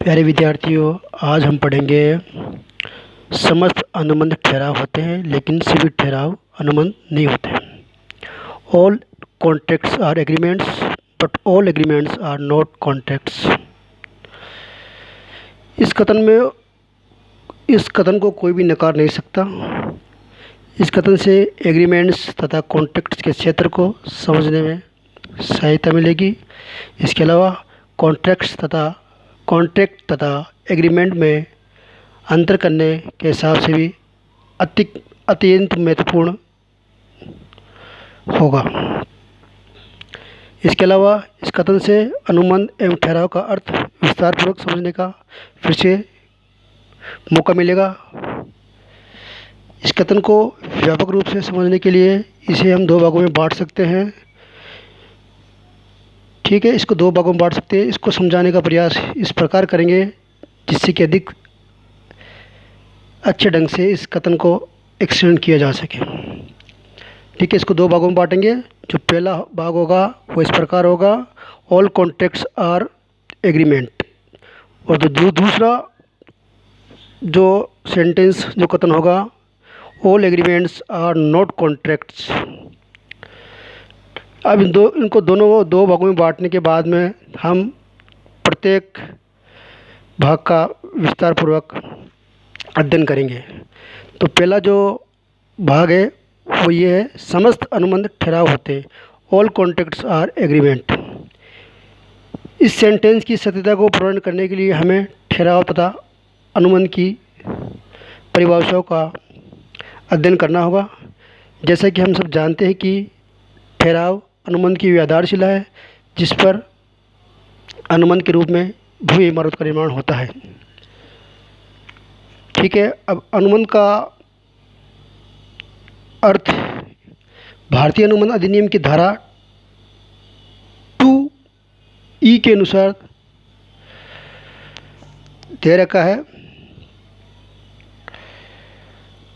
प्यारे विद्यार्थियों, आज हम पढ़ेंगे समस्त अनुबंध ठहराव होते हैं लेकिन सभी ठहराव अनुबंध नहीं होते। All contracts are agreements but all agreements are not contracts. इस कथन को कोई भी नकार नहीं सकता। इस कथन से एग्रीमेंट्स तथा कॉन्ट्रैक्ट्स के क्षेत्र को समझने में सहायता मिलेगी। इसके अलावा कॉन्ट्रैक्ट तथा एग्रीमेंट में अंतर करने के हिसाब से भी अत्यंत महत्वपूर्ण होगा। इसके अलावा इस कथन से अनुबंध एवं ठहराव का अर्थ विस्तारपूर्वक समझने का फिर से मौका मिलेगा। इस कथन को व्यापक रूप से समझने के लिए इसे हम दो भागों में बांट सकते हैं। ठीक है, इसको दो भागों में बांट सकते हैं। इसको समझाने का प्रयास इस प्रकार करेंगे जिससे कि अधिक अच्छे ढंग से इस कथन को एक्सटेंड किया जा सके। ठीक है, इसको दो भागों में बांटेंगे। जो पहला भाग होगा वो इस प्रकार होगा, ऑल कॉन्ट्रैक्ट्स आर एग्रीमेंट। और जो दूसरा जो सेंटेंस जो कथन होगा, all agreements are not contracts. अब इनको दोनों दो भागों में बांटने के बाद में हम प्रत्येक भाग का विस्तारपूर्वक अध्ययन करेंगे। तो पहला जो भाग है वो ये है, समस्त अनुबंध ठहराव होते हैं। All contracts are agreement. इस सेंटेंस की सत्यता को प्रमाण करने के लिए हमें ठहराव तथा अनुबंध की परिभाषाओं का अध्ययन करना होगा। जैसा कि हम सब जानते हैं कि ठहराव अनुबंध की आधारशिला है जिस पर अनुबंध के रूप में भव्य इमारत का निर्माण होता है। ठीक है, अब अनुबंध का अर्थ भारतीय अनुबंध अधिनियम की धारा 2E के अनुसार दे रखा है।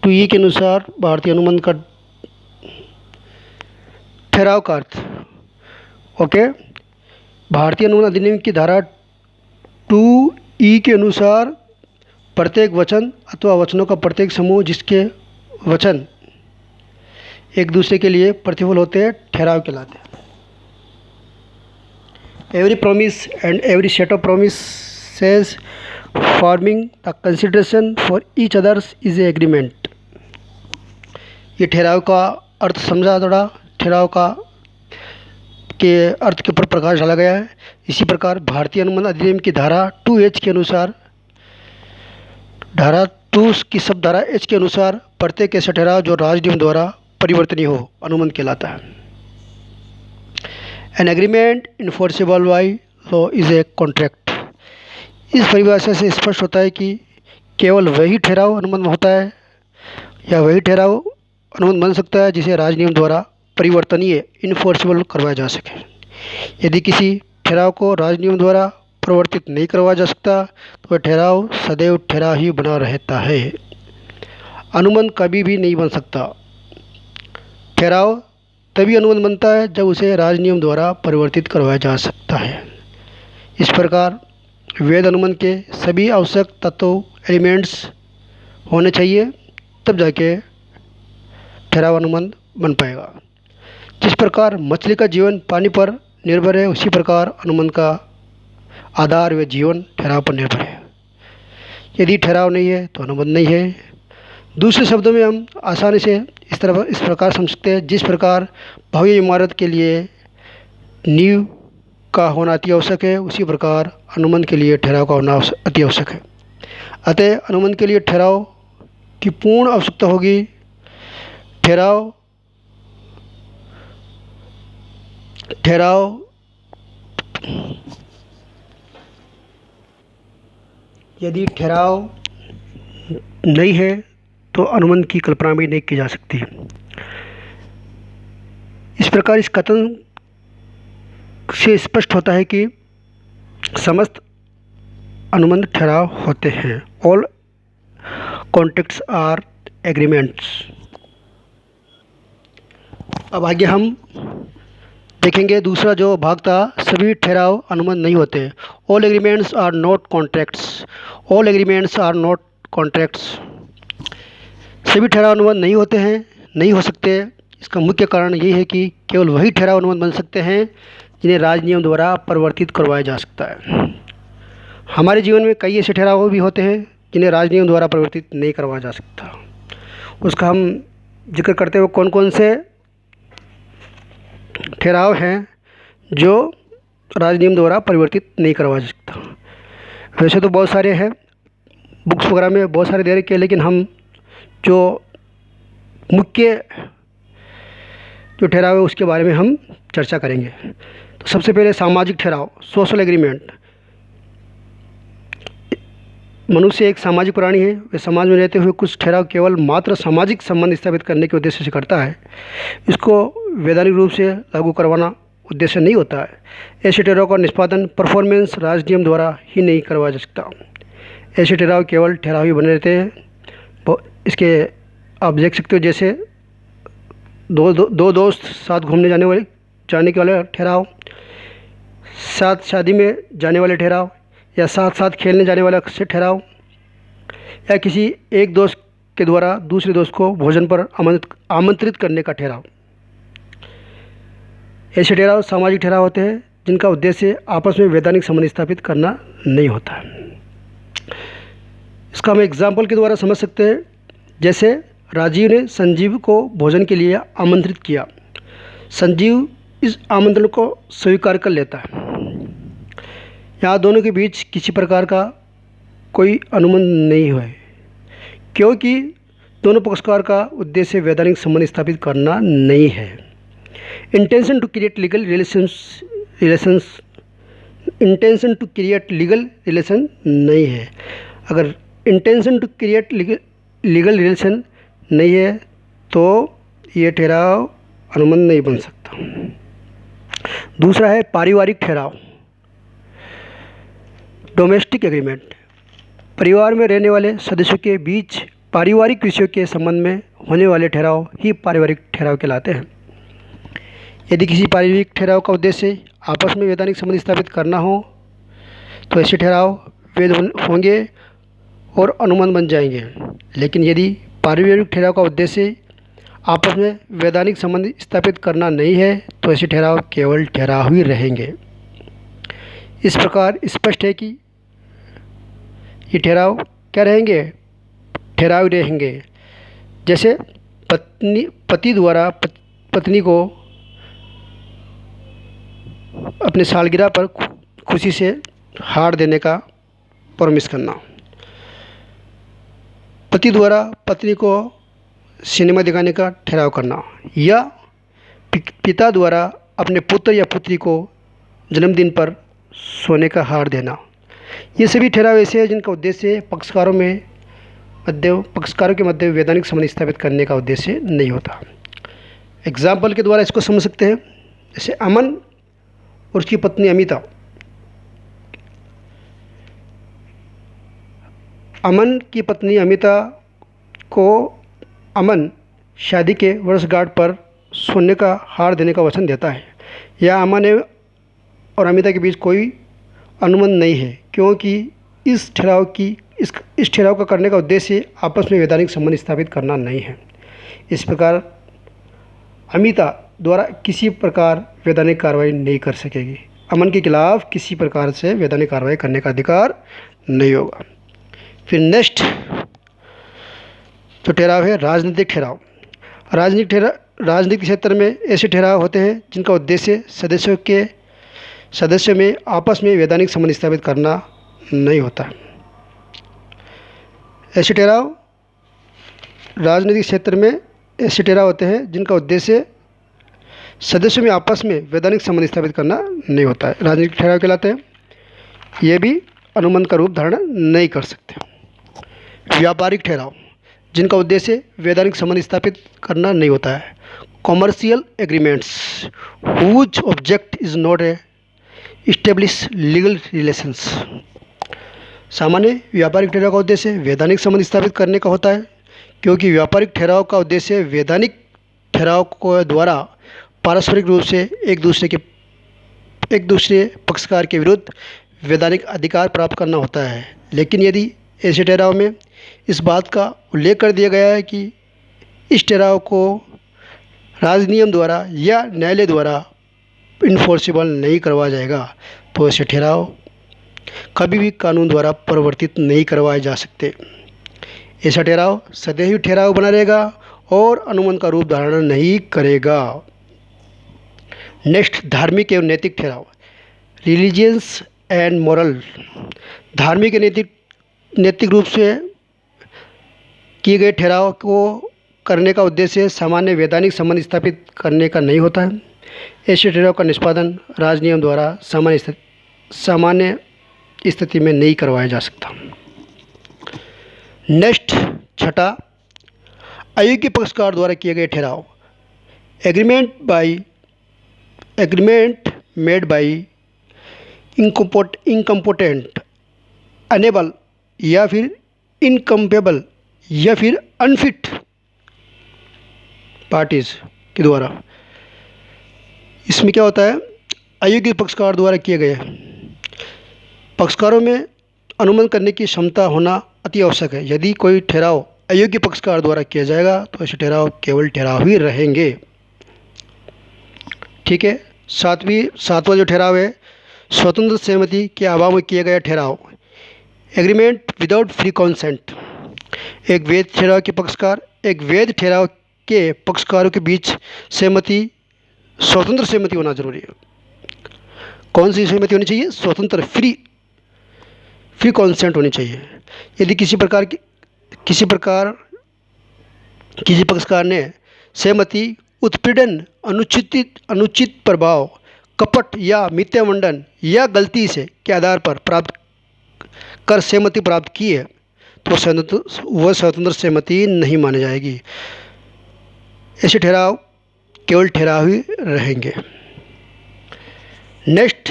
2E के अनुसार भारतीय अनुबंध का ठहराव का अर्थ, ओके, भारतीय अनुबंध अधिनियम की धारा 2E के अनुसार प्रत्येक वचन अथवा वचनों का प्रत्येक समूह जिसके वचन एक दूसरे के लिए प्रतिफल होते हैं, ठहराव कहलाते हैं। Every promise and every set of promises forming the consideration for each others is a agreement. ये ठहराव का अर्थ समझा। थोड़ा ठहराव का के अर्थ के ऊपर प्रकाश डाला गया है। इसी प्रकार भारतीय अनुबंध अधिनियम की धारा 2H के अनुसार, धारा 2 की सब धारा H के अनुसार प्रत्येक ऐसा ठहराव जो राज्य नियम द्वारा परिवर्तनीय हो अनुबंध कहलाता है। An agreement enforceable by law is a contract. इस परिभाषा से स्पष्ट होता है कि केवल वही ठहराव अनुबंध होता है या वही ठहराव अनुबंध बन सकता है जिसे राज्य नियम द्वारा परिवर्तनीय इन्फोर्सेबल करवाया जा सके। यदि किसी ठहराव को राज्य नियम द्वारा परिवर्तित नहीं करवाया जा सकता तो वह ठहराव सदैव ठहराव ही बना रहता है, अनुबंध कभी भी नहीं बन सकता। ठहराव तभी अनुबंध बनता है जब उसे राज्य नियम द्वारा परिवर्तित करवाया जा सकता है। इस प्रकार वैध अनुबंध के सभी आवश्यक तत्व एलिमेंट्स होने चाहिए, तब जाके ठहराव अनुबंध बन पाएगा। जिस प्रकार मछली का जीवन पानी पर निर्भर है, उसी प्रकार अनुबंध का आधार व जीवन ठहराव पर निर्भर है। यदि ठहराव नहीं है तो अनुबंध नहीं है। दूसरे शब्दों में हम आसानी से इस प्रकार समझ सकते हैं, जिस प्रकार भव्य इमारत के लिए नींव का होना अति आवश्यक है, उसी प्रकार अनुबंध के लिए ठहराव का होना अति आवश्यक है। अतः अनुबंध के लिए ठहराव की पूर्ण आवश्यकता होगी। ठहराव यदि ठहराव नहीं है तो अनुबंध की कल्पना भी नहीं की जा सकती। इस प्रकार इस कथन से स्पष्ट होता है कि समस्त अनुबंध ठहराव होते हैं। All contracts are agreements. अब आगे हम देखेंगे दूसरा जो भाग था, सभी ठहराव अनुबंध नहीं होते। All agreements are not contracts. All agreements are not contracts. सभी ठहराव अनुबंध नहीं होते हैं, नहीं हो सकते। इसका मुख्य कारण ये है कि केवल वही ठहराव अनुबंध बन सकते हैं जिन्हें राज नियम द्वारा परिवर्तित करवाया जा सकता है। हमारे जीवन में कई ऐसे ठहराव भी होते हैं जिन्हें राज नियम द्वारा परिवर्तित नहीं करवाया जा सकता। उसका हम जिक्र करते हुए कौन कौन से ठहराव हैं जो राज नियम द्वारा परिवर्तित नहीं करवा सकता। वैसे तो बहुत सारे हैं, बुक्स वगैरह में बहुत सारे दे रखे हैं, लेकिन हम जो मुख्य जो ठहराव है उसके बारे में हम चर्चा करेंगे। तो सबसे पहले सामाजिक ठहराव, सोशल एग्रीमेंट। मनुष्य एक सामाजिक प्राणी है। वह समाज में रहते हुए कुछ ठहराव केवल मात्र सामाजिक संबंध स्थापित करने के उद्देश्य से करता है। इसको वैधानिक रूप से लागू करवाना उद्देश्य नहीं होता है। ऐसे ठहराव का निष्पादन परफॉर्मेंस राज नियम द्वारा ही नहीं करवाया जा सकता। ऐसे ठहराव केवल ठहराव ही बने रहते हैं। इसके आप देख सकते हो, जैसे दो दोस्त साथ घूमने जाने के वाले ठहराव, साथ शादी में जाने वाले ठहराव, या साथ साथ खेलने जाने वाला से ठहराव, या किसी एक दोस्त के द्वारा दूसरे दोस्त को भोजन पर आमंत्रित करने का ठहराव। ऐसे ठहराव सामाजिक ठहराव होते हैं जिनका उद्देश्य आपस में वैधानिक संबंध स्थापित करना नहीं होता है। इसका हम एग्जाम्पल के द्वारा समझ सकते हैं। जैसे राजीव ने संजीव को भोजन के लिए आमंत्रित किया। संजीव इस आमंत्रण को स्वीकार कर लेता है। यहाँ दोनों के बीच किसी प्रकार का कोई अनुबंध नहीं हुआ है, क्योंकि दोनों पक्षकार का उद्देश्य वैधानिक संबंध स्थापित करना नहीं है। Intention to create legal relation नहीं है। अगर intention to create legal relation नहीं है तो ये ठहराव अनुबंध नहीं बन सकता। दूसरा है पारिवारिक ठहराव, डोमेस्टिक एग्रीमेंट। परिवार में रहने वाले सदस्यों के बीच पारिवारिक विषयों के संबंध में होने वाले ठहराव ही पारिवारिक ठहराव कहलाते हैं। यदि किसी पारिवारिक ठहराव का उद्देश्य आपस में वैधानिक संबंध स्थापित करना हो तो ऐसे ठहराव वैध होंगे और अनुबंध बन जाएंगे। लेकिन यदि पारिवारिक ठहराव का उद्देश्य आपस में वैधानिक संबंध स्थापित करना नहीं है तो ऐसे ठहराव केवल ठहराव ही रहेंगे। इस प्रकार स्पष्ट है कि ये ठहराव क्या रहेंगे, ठहराव रहेंगे। जैसे पति द्वारा पत्नी को अपने सालगिरह पर खुशी से हार देने का प्रॉमिस करना, पति द्वारा पत्नी को सिनेमा दिखाने का ठहराव करना, या पिता द्वारा अपने पुत्र या पुत्री को जन्मदिन पर सोने का हार देना। ये सभी ठहराव ऐसे हैं जिनका उद्देश्य पक्षकारों के मध्य वैधानिक संबंध स्थापित करने का उद्देश्य नहीं होता। एग्जाम्पल के द्वारा इसको समझ सकते हैं। जैसे अमन और उसकी पत्नी अमिता। अमन की पत्नी अमिता को अमन शादी के वर्षगांठ पर सोने का हार देने का वचन देता है। या अमन और अमिता के बीच कोई अनुबंध नहीं है, क्योंकि इस ठहराव का करने का उद्देश्य आपस में वैधानिक संबंध स्थापित करना नहीं है। इस प्रकार अमिता द्वारा किसी प्रकार वैधानिक कार्रवाई नहीं कर सकेगी। अमन के खिलाफ किसी प्रकार से वैधानिक कार्रवाई करने का अधिकार नहीं होगा। फिर नेक्स्ट जो ठहराव है राजनीतिक ठहराव। राजनीतिक क्षेत्र में ऐसे ठहराव होते हैं जिनका उद्देश्य सदस्यों में आपस में वैधानिक संबंध स्थापित करना नहीं होता। ऐसे ठहराव राजनीतिक क्षेत्र में ऐसे ठहराव होते हैं जिनका उद्देश्य सदस्यों में आपस में वैधानिक संबंध स्थापित करना नहीं होता है, राजनीतिक ठहराव कहलाते हैं। ये भी अनुबंध का रूप धारण नहीं कर सकते। व्यापारिक ठहराव जिनका उद्देश्य वैधानिक संबंध स्थापित करना नहीं होता है। Commercial agreements whose object is not a establish legal relations. सामान्य व्यापारिक ठहराव का उद्देश्य वैधानिक संबंध स्थापित करने का होता है, क्योंकि व्यापारिक ठहराव का उद्देश्य वैधानिक ठहराव को द्वारा पारस्परिक रूप से एक दूसरे पक्षकार के विरुद्ध वैधानिक अधिकार प्राप्त करना होता है। लेकिन यदि ऐसे ठहराव में इस बात का उल्लेख कर दिया गया है कि इस ठहराव को राजनियम द्वारा या न्यायालय द्वारा इन्फोर्सिबल नहीं करवाया जाएगा, तो ऐसे ठहराव कभी भी कानून द्वारा परिवर्तित नहीं करवाए जा सकते। ऐसा ठहराव सदैव ठहराव बना रहेगा और अनुबंध का रूप धारण नहीं करेगा। नेक्स्ट, धार्मिक एवं नैतिक ठहराव, रिलीजियस एंड मॉरल। धार्मिक नैतिक रूप से किए गए ठहराव को करने का उद्देश्य सामान्य वैधानिक संबंध स्थापित करने का नहीं होता है। ऐसे ठहराव का निष्पादन राजनियम द्वारा सामान्य स्थिति में नहीं करवाया जा सकता। नेक्स्ट, छठा, अयोग्य पक्षकार द्वारा किए गए ठहराव, एग्रीमेंट मेड बाई इनकम्पोटेंट, अनेबल या फिर इनकम्पेबल या फिर अनफिट पार्टीज के द्वारा। इसमें क्या होता है, अयोग्य पक्षकार द्वारा किए गए पक्षकारों में अनुमोदन करने की क्षमता होना अति आवश्यक है। यदि कोई ठहराव अयोग्य पक्षकार द्वारा किया जाएगा तो ऐसे ठहराव केवल ठहराव ही रहेंगे। ठीक है। सातवां जो ठहराव है, स्वतंत्र सहमति के अभाव में किया गया ठहराव, एग्रीमेंट विदाउट फ्री कॉन्सेंट। एक वैध ठहराव के पक्षकारों के बीच सहमति, स्वतंत्र सहमति होना जरूरी है। कौन सी सहमति होनी चाहिए? स्वतंत्र, फ्री कॉन्सेंट होनी चाहिए। यदि किसी पक्षकार ने सहमति, उत्पीड़न, अनुचित प्रभाव, कपट या मिथ्यामंडन या गलती से के आधार पर प्राप्त कर सहमति प्राप्त की है तो वह स्वतंत्र सहमति नहीं मानी जाएगी। ऐसे ठहराव केवल ठहराव ही रहेंगे। नेक्स्ट,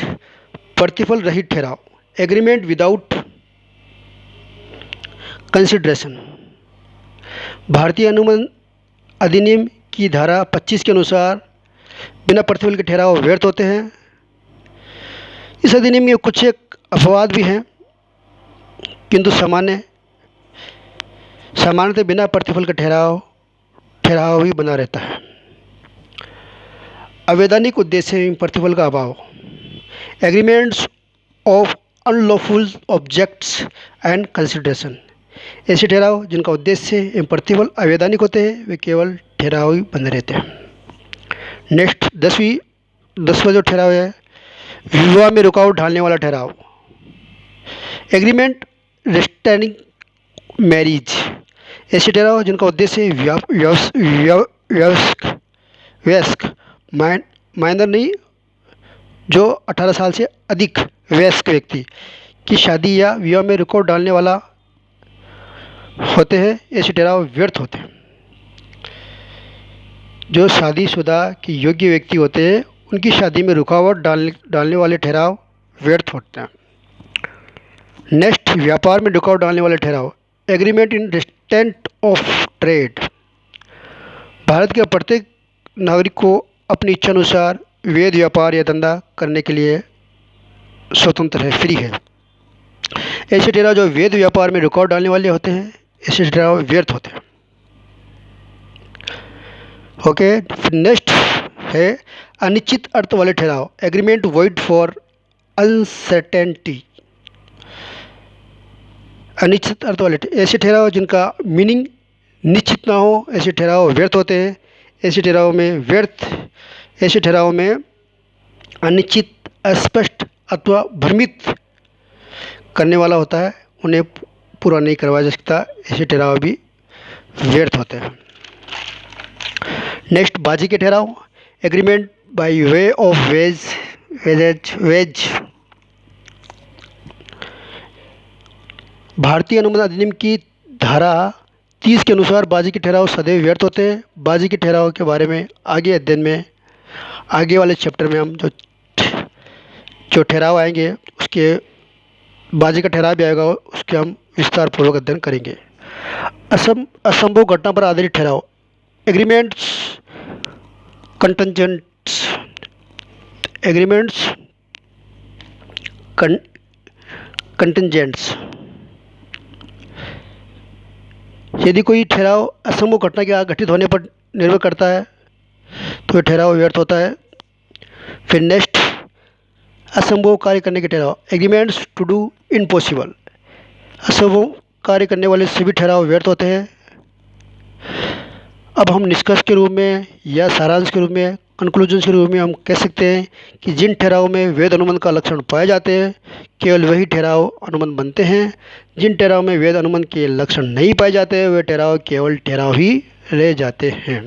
प्रतिफल रहित ठहराव, एग्रीमेंट विदाउट कंसिडरेशन। भारतीय अनुबंध अधिनियम की धारा 25 के अनुसार बिना प्रतिफल के ठहराव व्यर्थ होते हैं। इस अधिनियम में कुछ एक अपवाद भी हैं, किंतु सामान्यतः बिना प्रतिफल का ठहराव ही बना रहता है। अवैधानिक उद्देश्य में प्रतिफल का अभाव, agreements of unlawful objects and consideration. ऐसे ठहराव जिनका उद्देश्य एवं प्रतिफल अवैधानिक होते हैं वे केवल ठहराव ही बने रहते हैं। नेक्स्ट, दसवां जो ठहराव है, विवाह में रुकावट डालने वाला ठहराव, एग्रीमेंट रेस्ट्रेनिंग मैरिज। ऐसे ठहराव जिनका उद्देश्य वयस्क माइनर नहीं, जो 18 साल से अधिक वयस्क व्यक्ति की शादी या विवाह में रुकावट डालने वाला होते हैं, ऐसे ठहराव व्यर्थ होते हैं। जो शादीशुदा के योग्य व्यक्ति होते हैं उनकी शादी में रुकावट डालने वाले ठहराव व्यर्थ होते हैं। नेक्स्ट, व्यापार में रुकावट डालने वाले ठहराव, agreement in restraint of trade. भारत के प्रत्येक नागरिक को अपनी इच्छा अनुसार वैध व्यापार या धंधा करने के लिए स्वतंत्र है, फ्री है। ऐसे ठहराव जो वैध व्यापार में रुकावट डालने वाले होते हैं, ऐसे ठहराव व्यर्थ होते हैं। ओके। नेक्स्ट है अनिश्चित अर्थ वाले ठहराव, एग्रीमेंट वॉइड फॉर अनसर्टेनिटी। अनिश्चित अर्थ वाले ऐसे ठहराव जिनका मीनिंग निश्चित ना हो, ऐसे ठहराव व्यर्थ होते हैं। ऐसे ठहराव में अनिश्चित, अस्पष्ट अथवा भ्रमित करने वाला होता है, उन्हें पूरा नहीं करवाया जा सकता। ऐसे ठहराव भी व्यर्थ होते हैं। नेक्स्ट, बाजी के ठहराव, agreement by way of ways. भारतीय अनुबंध अधिनियम की धारा 30 के अनुसार बाजी के ठहराव सदैव व्यर्थ होते हैं। बाजी के ठहराव के बारे में आगे वाले चैप्टर में हम जो ठहराव आएंगे उसके बाजी का ठहराव भी आएगा, उसके हम विस्तार पूर्वक अध्ययन करेंगे। असंभव घटना पर आधारित ठहराव, एग्रीमेंट्स कंटिजेंट्स। Agreements, contingents. यदि कोई ठहराव असंभव घटना के घटित होने पर निर्भर करता है तो यह ठहराव व्यर्थ होता है। फिर नेक्स्ट, असंभव कार्य करने के ठहराव, एग्रीमेंट्स टू डू इम्पॉसिबल। असंभव कार्य करने वाले सभी ठहराव व्यर्थ होते हैं। अब हम निष्कर्ष के रूप में या सारांश के रूप में, कंक्लूजन के रूप में हम कह सकते हैं कि जिन ठहरावों में वैध अनुबंध का लक्षण पाए जाते हैं केवल वही ठहराव अनुबंध बनते हैं। जिन ठहराव में वैध अनुबंध के लक्षण नहीं पाए जाते वे ठहराव केवल ठहराव ही रह जाते हैं।